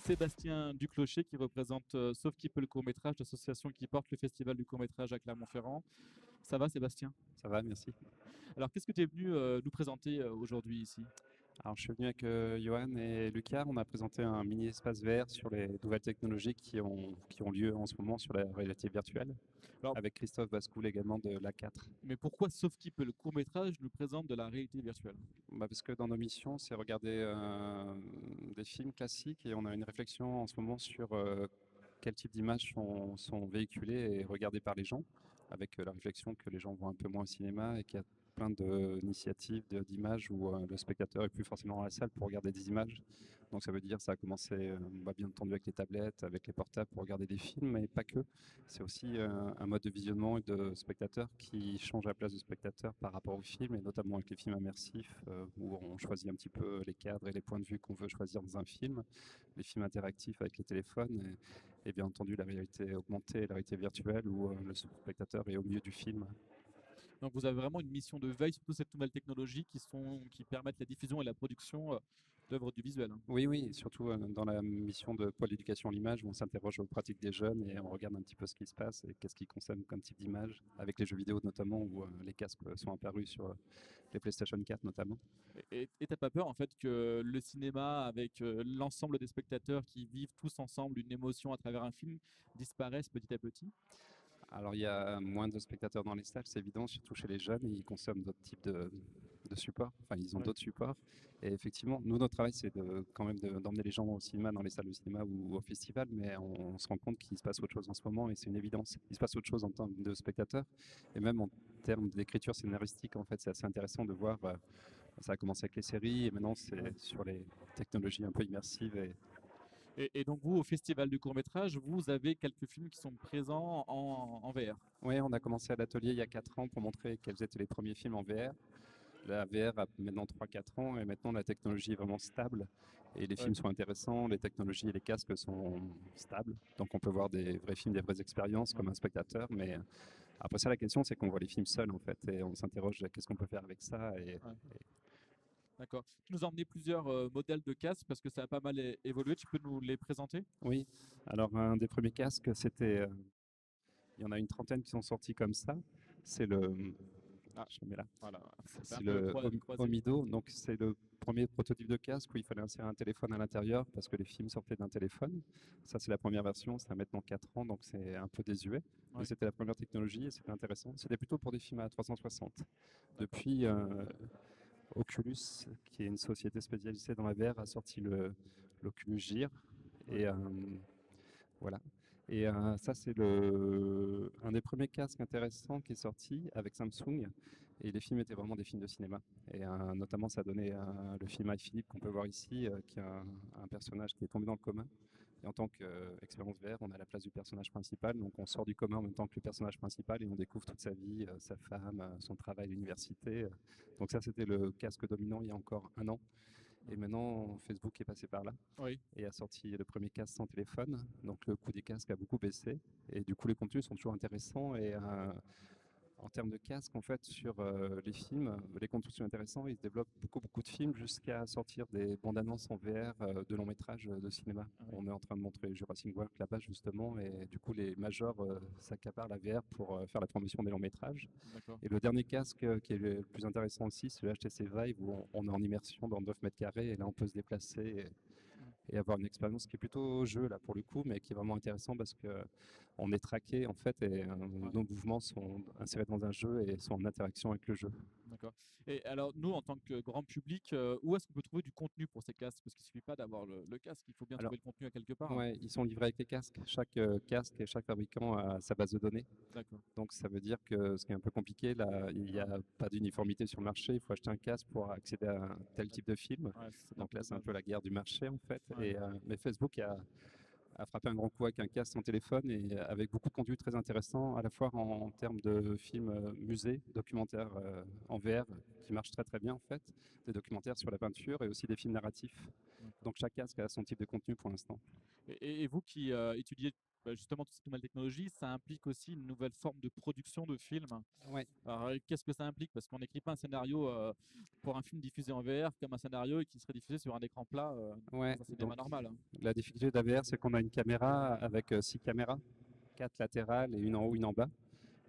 Sébastien Duclocher qui représente Sauf qui peut le court-métrage, l'association qui porte le festival du court-métrage à Clermont-Ferrand. Ça va Sébastien? Ça va, merci. Alors qu'est-ce que tu es venu nous présenter aujourd'hui ici? Alors, je suis venu avec Johan et Lucas. On a présenté un mini espace vert sur les nouvelles technologies qui ont lieu en ce moment sur la réalité virtuelle, Alors, avec Christophe Bascoul également de l'A4. mais pourquoi Sauf qui peut le court-métrage nous présente de la réalité virtuelle? Parce que dans nos missions, c'est regarder des films classiques et on a une réflexion en ce moment sur quel type d'images sont véhiculées et regardées par les gens, avec la réflexion que les gens voient un peu moins au cinéma et qu'il y a plein d'initiatives, d'images où le spectateur est plus forcément dans la salle pour regarder des images. Donc ça veut dire, ça a commencé bien entendu avec les tablettes, avec les portables pour regarder des films, mais pas que. C'est aussi un mode de visionnement et de spectateur qui change la place du spectateur par rapport au film, et notamment avec les films immersifs, où on choisit un petit peu les cadres et les points de vue qu'on veut choisir dans un film, les films interactifs avec les téléphones, et bien entendu la réalité augmentée, la réalité virtuelle, où le spectateur est au milieu du film. Donc vous avez vraiment une mission de veille sur toutes ces nouvelles technologies qui permettent la diffusion et la production d'œuvres du visuel, hein. Oui, oui, surtout dans la mission de Pôle éducation à l'image, où on s'interroge aux pratiques des jeunes et on regarde un petit peu ce qui se passe et qu'est-ce qu'ils consomment comme type d'image, avec les jeux vidéo notamment, où les casques sont apparus sur les PlayStation 4 notamment. Et t'as pas peur en fait que le cinéma, avec l'ensemble des spectateurs qui vivent tous ensemble une émotion à travers un film, disparaisse petit à petit? Alors il y a moins de spectateurs dans les salles, c'est évident, surtout chez les jeunes, ils consomment d'autres types de supports, enfin ils ont Ouais. d'autres supports. Et effectivement, nous notre travail c'est quand même d'emmener les gens au cinéma, dans les salles de cinéma ou au festival, mais on se rend compte qu'il se passe autre chose en ce moment et c'est une évidence. Il se passe autre chose en termes de spectateurs et même en termes d'écriture scénaristique, en fait c'est assez intéressant de voir, ça a commencé avec les séries et maintenant Ouais. c'est sur les technologies un peu immersives. Et donc vous, au Festival du court-métrage, vous avez quelques films qui sont présents en VR. Oui, on a commencé à l'atelier il y a 4 ans pour montrer quels étaient les premiers films en VR. La VR a maintenant 3-4 ans et maintenant la technologie est vraiment stable et les Ouais. films sont intéressants, les technologies et les casques sont stables. Donc on peut voir des vrais films, des vraies expériences Ouais. comme un spectateur. Mais après ça, la question c'est qu'on voit les films seuls en fait et on s'interroge qu'est-ce qu'on peut faire avec ça. Ouais. D'accord. Tu nous as emmené plusieurs modèles de casques parce que ça a pas mal évolué. Tu peux nous les présenter? Oui, alors un des premiers casques, c'était, il y en a une trentaine qui sont sortis comme ça. C'est le, Ah, je le mets là. voilà. C'est un C'est peu le croisé. Omido, donc c'est le premier prototype de casque où il fallait insérer un téléphone à l'intérieur parce que les films sortaient d'un téléphone. Ça, c'est la première version, ça a maintenant 4 ans, donc c'est un peu désuet. Mais Ouais. c'était la première technologie et c'était intéressant. C'était plutôt pour des films à 360. D'accord. Depuis, Oculus, qui est une société spécialisée dans la VR, a sorti l'Oculus Gear. Ouais. Et voilà. Et ça, c'est un des premiers casques intéressants qui est sorti avec Samsung. Et les films étaient vraiment des films de cinéma. Et notamment, ça donnait le film I, Philippe qu'on peut voir ici, qui est un personnage qui est tombé dans le coma. Et en tant qu'expérience VR, on a la place du personnage principal. Donc on sort du coma en même temps que le personnage principal et on découvre toute sa vie, sa femme, son travail à l'université. Donc ça, c'était le casque dominant il y a encore un an. Et maintenant, Facebook est passé par là Oui. et a sorti le premier casque sans téléphone. Donc le coût des casques a beaucoup baissé. Et du coup, les contenus sont toujours intéressants. Et en termes de casque, en fait, sur les films, les contenus sont intéressants. Ils développent beaucoup de films jusqu'à sortir des bandes annonces en VR de longs métrages de cinéma. Ah oui. On est en train de montrer Jurassic World là-bas, justement. Et du coup, les majors s'accaparent la VR pour faire la promotion des longs métrages. D'accord. Et le dernier casque qui est le plus intéressant aussi, c'est le HTC Vive où on est en immersion dans 9 mètres carrés et là on peut se déplacer et avoir une expérience qui est plutôt jeu là pour le coup, mais qui est vraiment intéressant parce que on est traqué en fait et Ouais. nos mouvements sont insérés dans un jeu et sont en interaction avec le jeu. D'accord. Et alors, nous, en tant que grand public, où est-ce qu'on peut trouver du contenu pour ces casques? Parce qu'il ne suffit pas d'avoir le casque, il faut bien Alors trouver le contenu à quelque part, hein. ouais, ils sont livrés avec les casques. Chaque casque et chaque fabricant a sa base de données. D'accord. Donc ça veut dire que ce qui est un peu compliqué, là, il n'y Ouais. a pas d'uniformité sur le marché. Il faut acheter un casque pour accéder à un tel type de film. Ouais, c'est un Donc peu là, c'est un dommage. peu la guerre du marché en fait. Ouais. Mais Facebook a frappé un grand coup avec un casque sans téléphone et avec beaucoup de contenu très intéressant, à la fois en termes de films musées, documentaires en VR qui marchent très très bien en fait, des documentaires sur la peinture et aussi des films narratifs. D'accord. Donc chaque casque a son type de contenu pour l'instant. Et vous qui étudiez justement, toutes ces nouvelles technologies, ça implique aussi une nouvelle forme de production de films. Ouais. Alors, qu'est-ce que ça implique? Parce qu'on n'écrit pas un scénario pour un film diffusé en VR comme un scénario qui serait diffusé sur un écran plat Ouais, dans un cinéma donc normal, hein. la difficulté de la VR, c'est qu'on a une caméra avec 6 caméras, 4 latérales et une en haut, une en bas.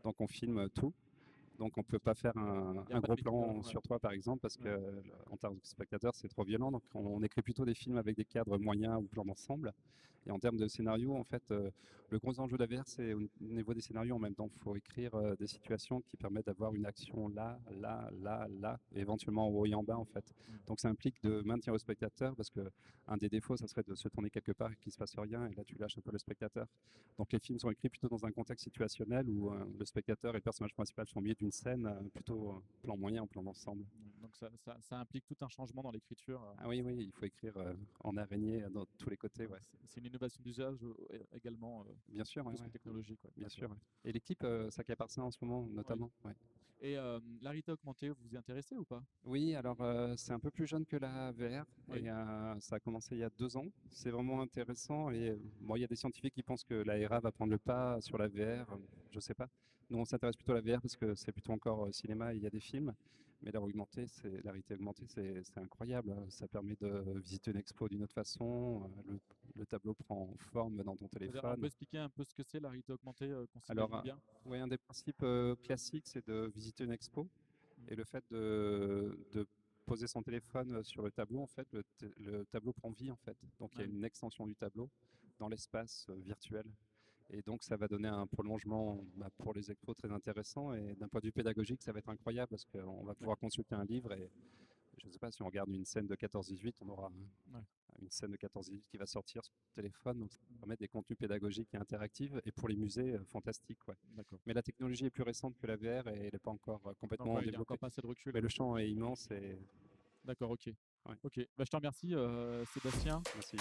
Donc on filme tout. Donc on ne peut pas faire Il n'y a un pas de gros plan ouais. sur toi, par exemple, parce que Ouais. en termes de spectateur, c'est trop violent. Donc on écrit plutôt des films avec des cadres moyens ou plans d'ensemble. Et en termes de scénario, en fait, le gros enjeu de la VR, c'est au niveau des scénarios en même temps. Il faut écrire des situations qui permettent d'avoir une action là, là, là, là, et éventuellement en haut et en bas, en fait. Donc ça implique de maintenir le spectateur, parce que un des défauts, ça serait de se tourner quelque part et qu'il ne se passe rien, et là tu lâches un peu le spectateur. Donc les films sont écrits plutôt dans un contexte situationnel où le spectateur et le personnage principal sont au milieu d'une scène, plutôt plan moyen, plan d'ensemble. Donc ça implique tout un changement dans l'écriture. Ah oui, oui, il faut écrire en araignée dans tous les côtés, ouais. C'est une innovation d'usage également, Bien sûr, ouais, plus que ouais. technologique. Ouais. Bien D'accord. sûr. Ouais. Et l'équipe, ça qui appartient en ce moment, Oui. notamment. Ouais. Et la réalité augmentée, vous vous y intéressez ou pas? Oui, alors c'est un peu plus jeune que la VR Oui. et ça a commencé il y a 2 ans. C'est vraiment intéressant et bon, il y a des scientifiques qui pensent que la RA va prendre le pas sur la VR. Je ne sais pas. Nous, on s'intéresse plutôt à la VR parce que c'est plutôt encore cinéma et il y a des films. Mais la réalité augmentée, c'est incroyable. Ça permet de visiter une expo d'une autre façon. Le tableau prend forme dans ton C'est-à-dire, on peut téléphone. expliquer un peu ce que c'est la réalité augmentée, qu'on Alors, s'imagine bien? ouais, un des principes classiques, c'est de visiter une expo. Mm. Et le fait de poser son téléphone sur le tableau, en fait, le tableau prend vie, en fait. Donc il y a Ouais. une extension du tableau dans l'espace virtuel. Et donc ça va donner un prolongement pour les expos très intéressant. Et d'un point de vue pédagogique, ça va être incroyable parce qu'on va pouvoir consulter un livre et je ne sais pas si on regarde une scène de 14-18, on aura Ouais. une scène de 14-18 qui va sortir sur le téléphone. Donc ça va permettre des contenus pédagogiques et interactifs. Et pour les musées, fantastique. Ouais. D'accord. Mais la technologie est plus récente que la VR et elle n'est pas encore Donc, complètement ouais, il n'y a encore développée. pas assez de recul. Mais le champ est immense et D'accord, ok. ouais. Ok. Bah, je te remercie, Sébastien. Merci.